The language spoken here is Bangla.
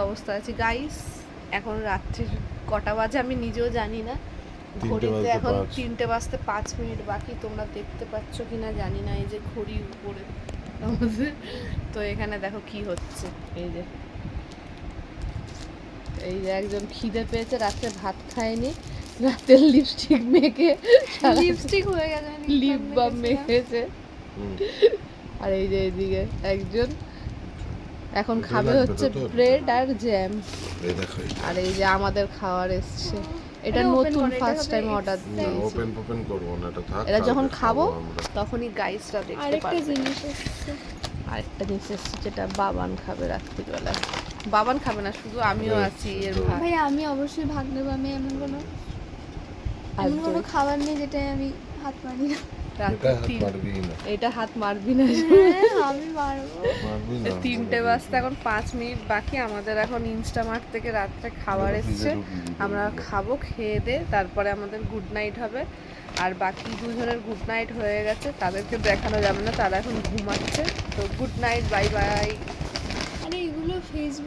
অবস্থা আছে গাইস। এখন রাত্রি কটা বাজে আমি নিজেও জানি না। ঘড়িতে এখন 3:05 বাকি। তোমরা দেখতে পাচ্ছ কিনা জানি না, এই যে ঘড়ি উপরে আমাদের। তো এখানে দেখো কি হচ্ছে, এই যে একজন খিদে পেয়েছে, রাত্রে ভাত খায়নি, রাতে লিপস্টিক মেখে লিপস্টিক হয়ে গেছে, লিপ বাম মেখেছে। আর এই যে এইদিকে একজন এখন খাবে হচ্ছে ব্রেড আর জ্যাম। আর এই যে আমাদের খাবার এসছে, এটা নতুন ফার্স্ট টাইম অর্ডার দিয়েছি। ওপেন করব না, এটা থাক। এটা যখন খাবো তখনই গাইসরা দেখতে পারবে। আরেকটা জিনিস এসেছে, আরেকটা জিনিস এসছে যেটা বাবান খাবে রাত্রিবেলা। বাবান খাবে না, শুধু আমিও আছি এর ভাগ। ভাই আমি অবশ্যই ভাগ নেবো। আমি এমন কোনো খাবার নেই যেটাই আমি হাত মারি না। এটা হাত মারবি না। আমি মারবো। 3টে বাজতে এখন 5 মিনিট বাকি। আমাদের এখন ইনস্টামার্ট থেকে রাত্রে খাবার এসছে, আমরা খাবো। খেয়ে দে তারপরে আমাদের গুড নাইট হবে। আর বাকি দুজনের গুড নাইট হয়ে গেছে, তাদেরকে দেখানো যাবে না, তারা এখন ঘুমাচ্ছে। তো গুড নাইট, বাই বাই। আরে এগুলো ফেসবুক